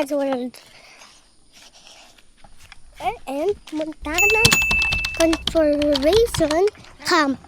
Chica's World and Montana Conservation Camp.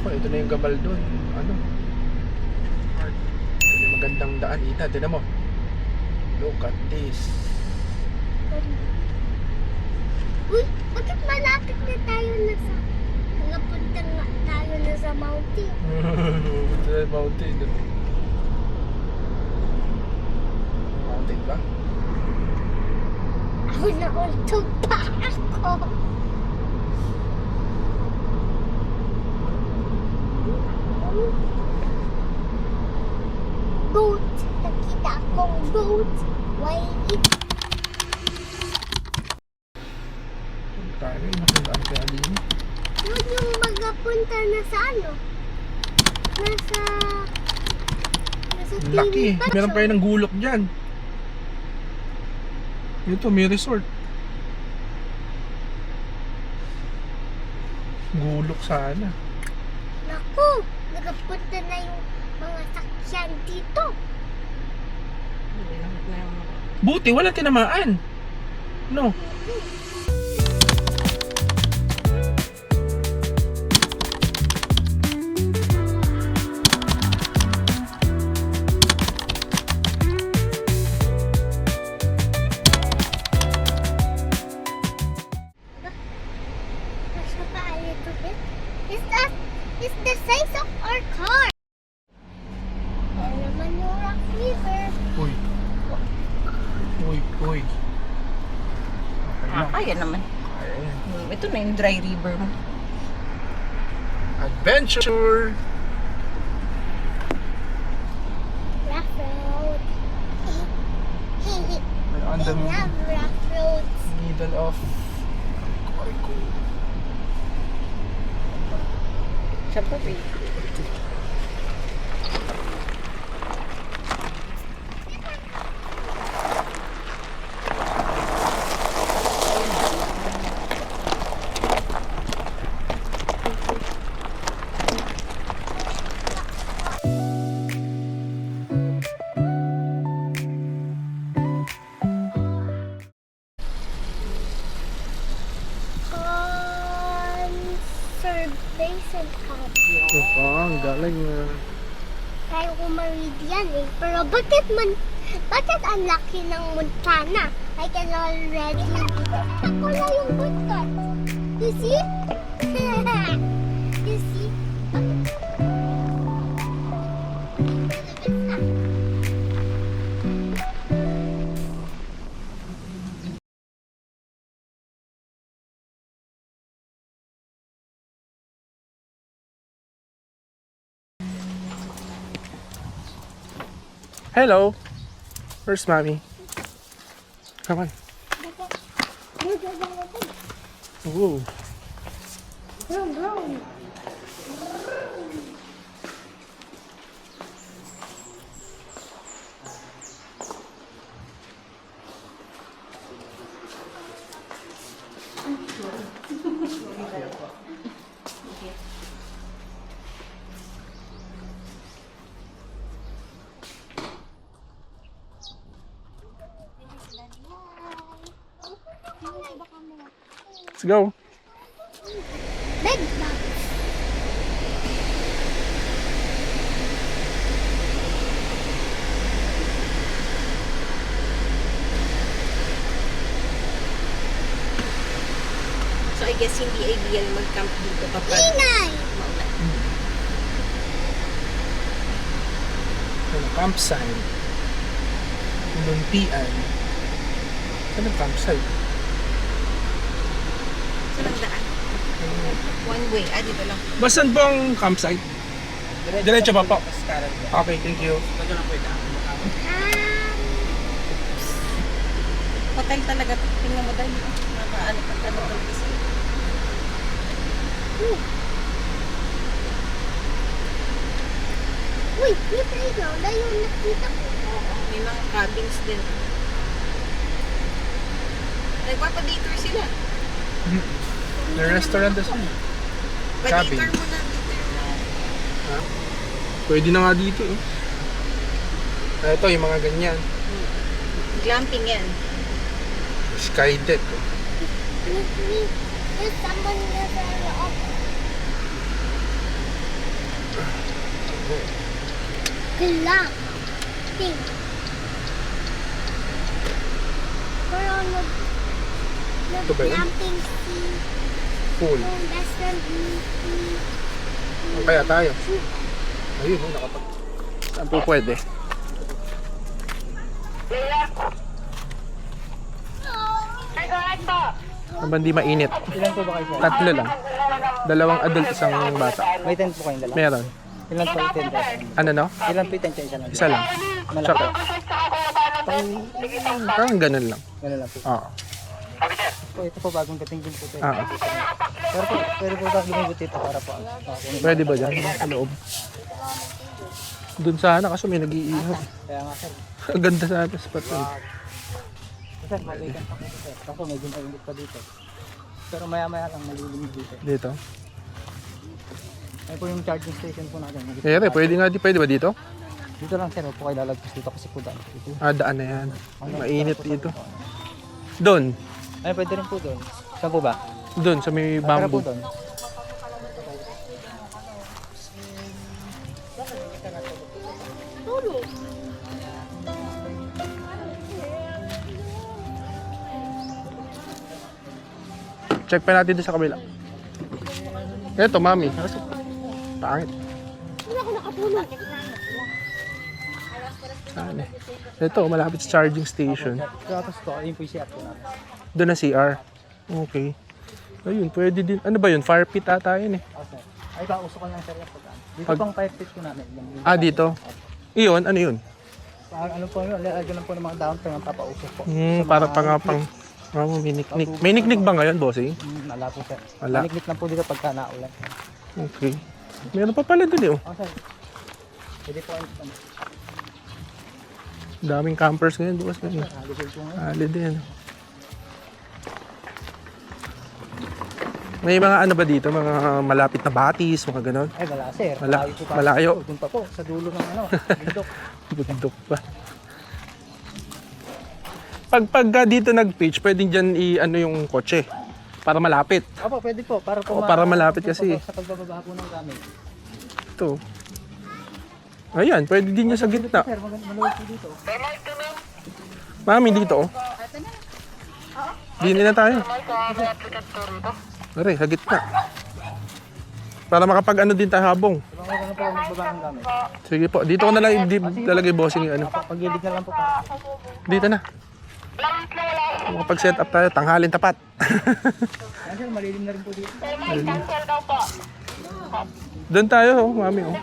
Ito na yung gabal doon. Ano? Ito yung magandang daan. Ita, tinan mo. Look at this. Uy, bakit malapit na tayo na sa... Napunta nga tayo na sa mountain. Ito na yung mountain. Mountain ba? Ako nauntog pa ako. Goat. Nakita akong goat. Why it? Tayo, nakadaan kaya din. Yun yung magapunta na sa ano? Nasa Laki. TV pa Meron siya. pa yun ng gulok dyan. Ito, may resort. Gulok sana. Naku, nagapunta na yung mga sakyan dito. Buti, walang tinamaan. No. Nasa pa a little bit. Is the size of our car. Ayan naman yung Rock River. Uy. Uy, uy. Okay lang. Ayan naman. Ayan. Ito na yung dry river mo. Adventure! Rock Road. We're on I the love rock roads. middle of Corco. Siya pa rin. Conservation Camp. Ito ang galing. Tayo kumarid yan eh. Pero bakit ang laki ng Montana? I can already ako na yung buntot. You see? You see? Hello. Where's mommy? Come on. Whoa. Vroom, vroom. Let's go. Big box. I guess hindi ideal mag-camp dito kapag Inay! maulan. Ano, campsite. Luntian. Saan ang campsite? So, nagdaan. One way. Dito lang. Basan po ang campsite? Diretso pa po. Tapos kanan po. Okay, thank you. Hotel talaga. Tingnan mo dahil. Ano pa talaga kasi. Uy, may playground. Ayun, nakita ko. May mga cabins din. Nagpapadatour sila. The restaurant na sila. Cabin. Padatour mo na. Detour. Pwede na nga dito eh. Ito yung mga ganyan. Glamping yan. Sky deck. Oh. There's someone near the glamping. Pero Ito ba yun? glamping Pool. yung best friend Ang kaya tayo? Ayun, oh, nakapag... Saan po pwede? Ang bandi mainit. Ilan po ba kayo sir? Tatlo lang. Dalawang adult, isang bata. May tent po kayong dala? Meron. Ilan po yung tent? Ano no? Ilan po yung tent? Isa lang. Isa lang. Malaki. Tsaka. Parang ganun lang. Ganun lang po. Oo. Po, ito po bagong dating din po ito. Ah. Pero po, pwede po ba lumibot dito para po? Pwede ba dyan? Sa loob. Doon sana kasi may nag-iihaw. Kaya nga sir. Ang ganda sana spot yun. Sir, mag-weekend pa po sir. Ako medyo mainit pa dito. Pero maya-maya lang malilimit dito. Dito. Ay po yung charging station po natin. Pwede nga, pwede ba dito? Dito lang sir, huwag po kayo lalagpas dito kasi po daan. Dito. Ah, daan na yan. Mainit dito. Doon. Ay, pwede rin po doon. Saan po ba? Doon sa may Tara po bamboo. doon. tulog. Check pa natin doon sa kabila. Eto, mami. Pangit. Hindi ako nakatulog. Saan eh? Ito, malapit sa charging station. Tapos po, ayun po yung CR po natin. Doon na CR. Okay. Ayun, pwede din. Ano ba yun? Fire pit ata yun eh. Oh, sir. Ay, ba, uso ko lang sir yung pagkaan. Dito Pag- pang fire pit po namin. Ah, dito? Iyon, ano yun? Ano po yun, lalagyan lang po ng mga dahon pero papausok po. Para pa nga pang... Oh, may niknik. May niknik ba ngayon, bossing? Wala po sir. Wala. Maniklik lang po dito pagka naulan. Okay. Meron pa pala dun eh. Oh. Oh sir. Pwede po ano. Daming campers ngayon, boss. Haliday po ngayon. Holiday, ano. May mga ano ba dito? Mga malapit na batis, mga ganon? Ay wala sir. Wala. Malayo po pa. Malayo. Doon pa po sa dulo ng ano. Bundok. Bundok pa. Pag dito nag-pitch, pwedeng dyan ano yung kotse. Para malapit. Opo, pwede po. Para po O, para malapit kasi. Sa pagbababa po ng gamit. Ito. Ayan, pwede din yung sa gitna. Sir, maluwag po dito. Mami, dito oh. Dini na tayo. Pare, sa gitna. Para makapag ano din tayo habong. Ano po magbaba ng gamit. Sige po, dito ko na lang lalagay bossing yung ano. Pag-gilid na lang po para. Dito na. Makapag-set up tayo, tanghalin tapat. Ayan sir, malilim na rin po dito. Doon tayo, oh, mami. Oh.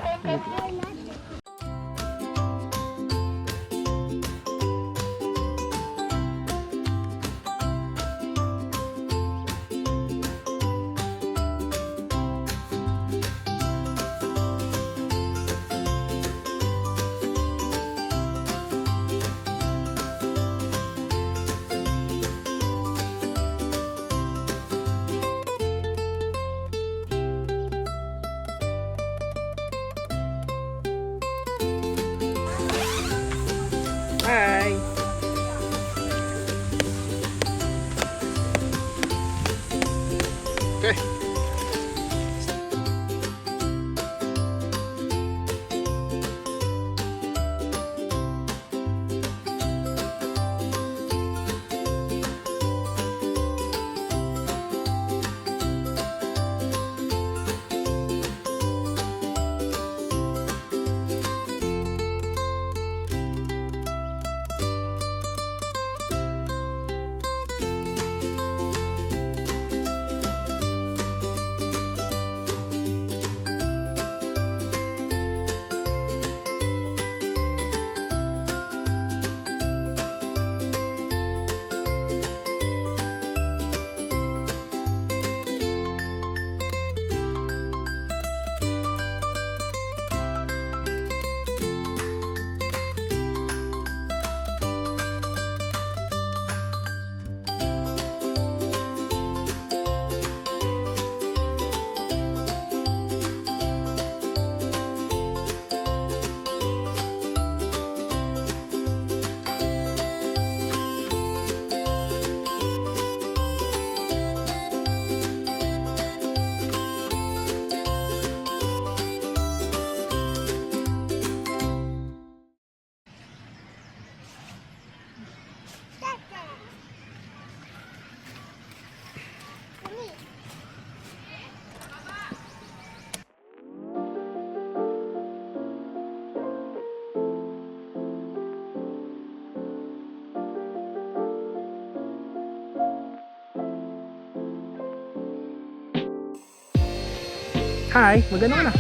Hi, magano ka na.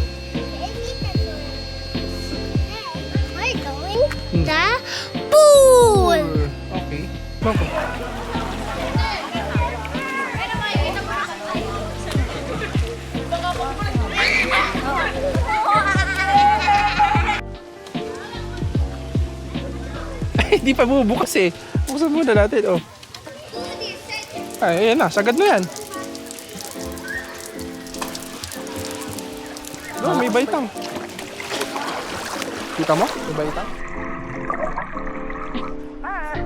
We're going the pool. Okay. Mako. Ay, di pa bubukas eh. Buksan muna natin, oh. Ay, ayan na. Sagad na yan. Oh, may baitang. Kita mo? May baitang. Hi.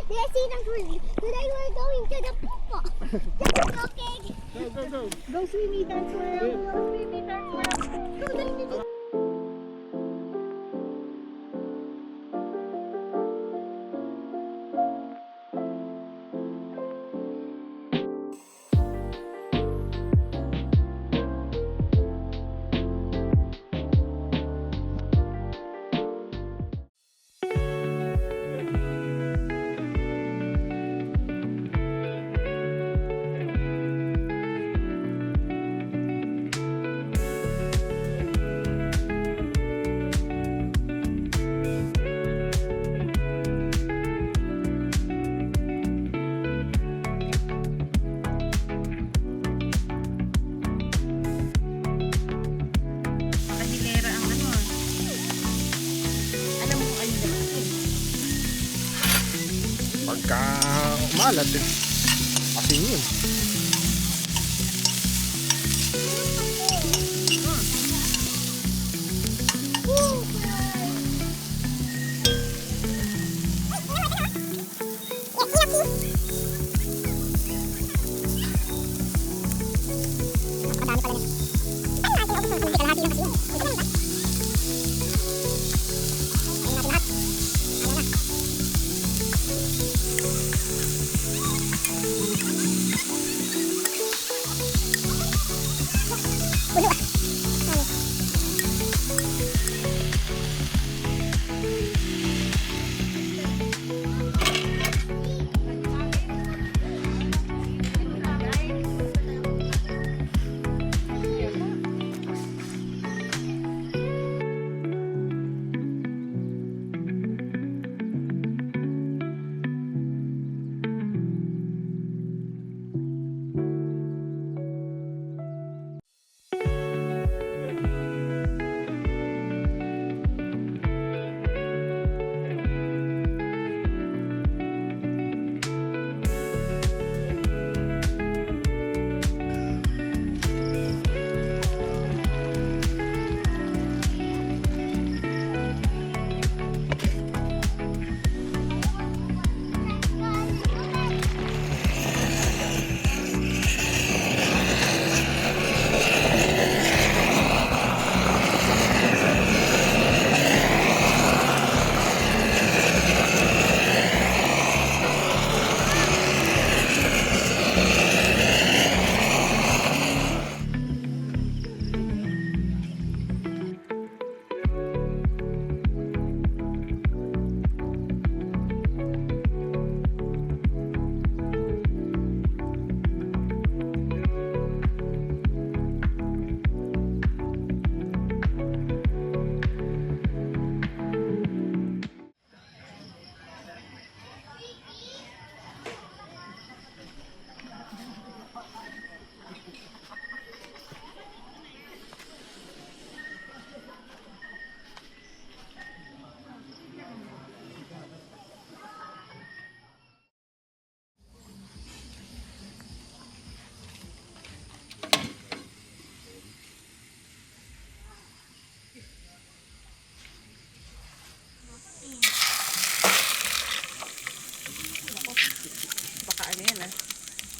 Let's see the pool. Today we're going to the pool. Okay. Go. Go swimming, dance around. Go swimming, dance around. Go, dance. Nakahilera ang ano ah. Alam mo kung alin dapat eh. Pagka umalat eh. Asin yun.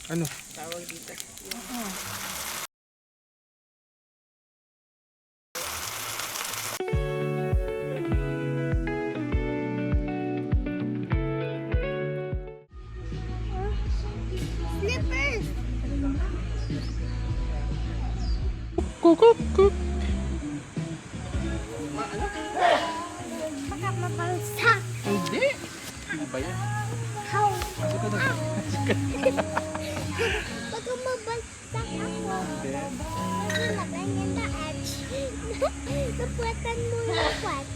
Ano? Tawag dito. Slippers! Kukuk, kuk. Baka mabalsak. Hindi. Ano ba yan? How? Baka mabalsak ako. Kasi naganyan na edge. Napuwetan mo yung kwat.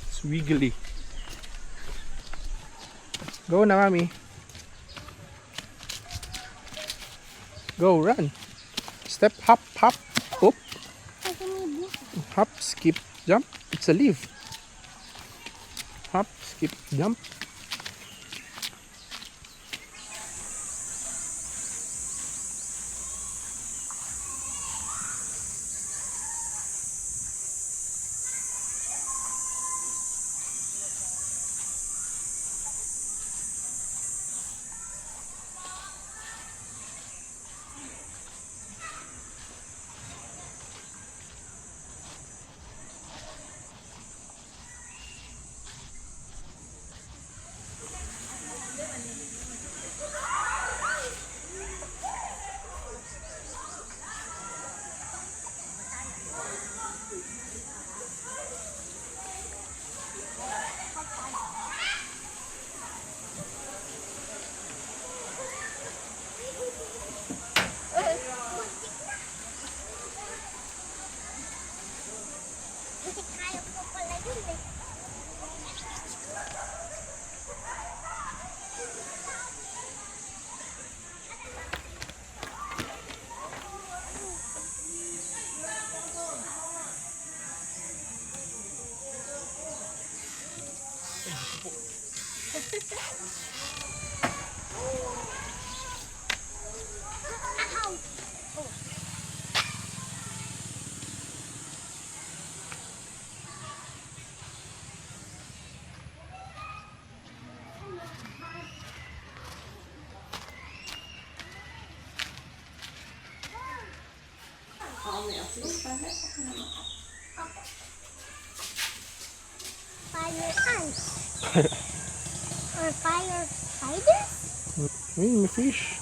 It's wiggly. Go na, Mami. Go, run. Step, hop, hop. Up, Kasi may buhok. hop, skip, jump. It's a leaf. Hop, skip, jump. Kasi kaya ko pala yun eh. Ow! Fire ants. Or fire spiders? May fish.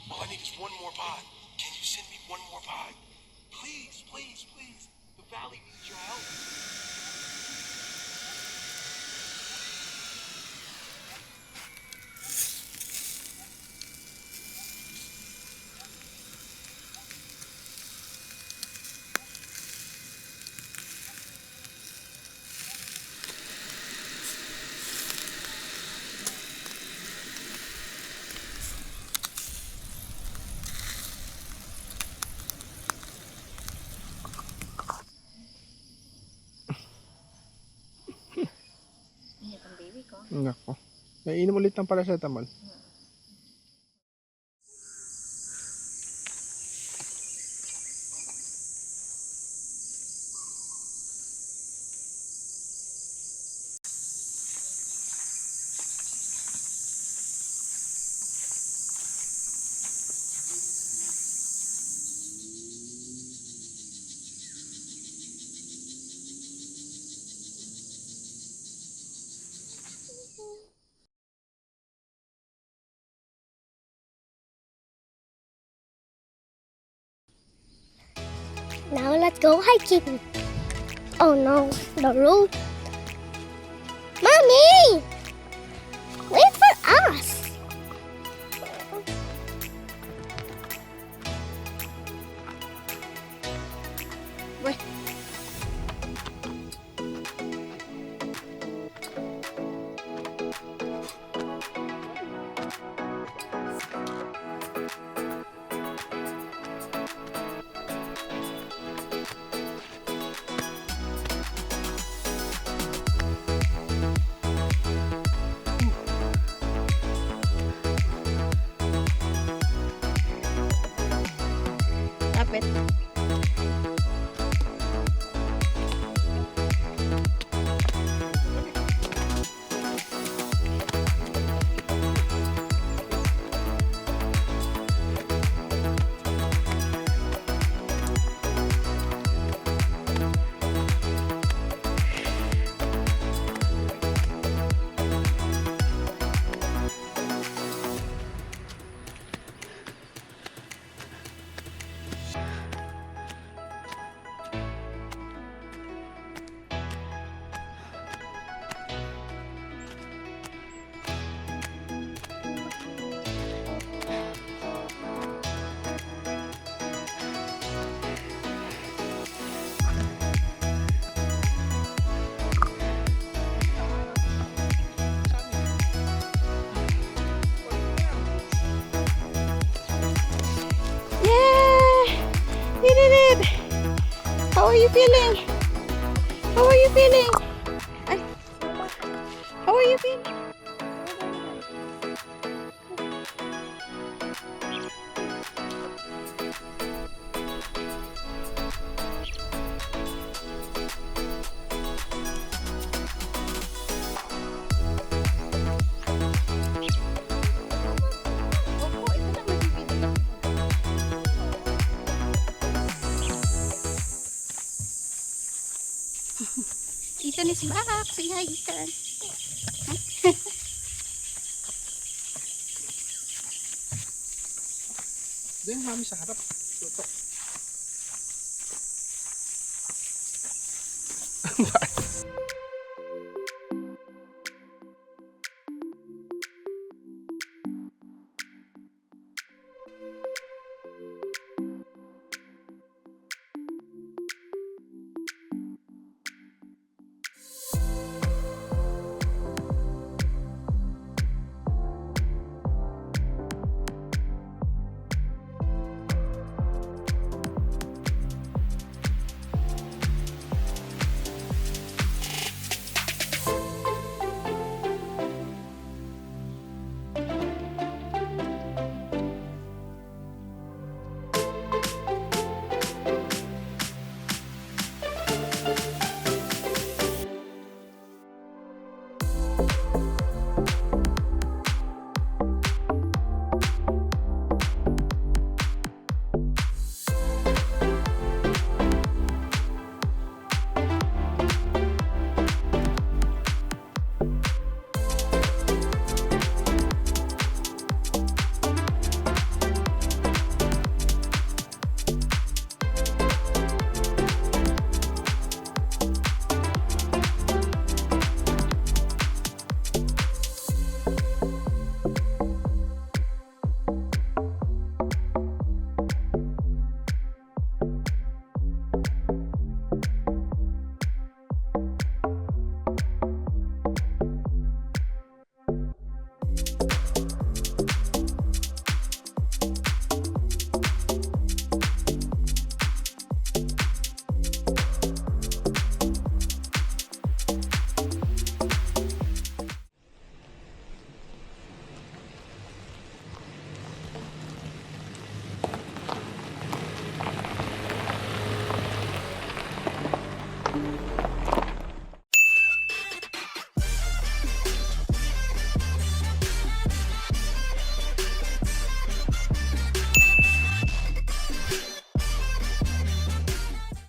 All I need is one more pod. Can you send me one more pod? Please, please, please. Nako. Naiinom ulit ng paracetamol. Now let's go hiking. Oh no, the road. Mommy! Wait for us. Wait. Kapit. We did it! How are you feeling? How are you feeling? Ay. How are you feeling? Opo, ito na magbibigay ako. Ethan is back. Say hi, Ethan. Diyan, mami, sa harap. Tutok.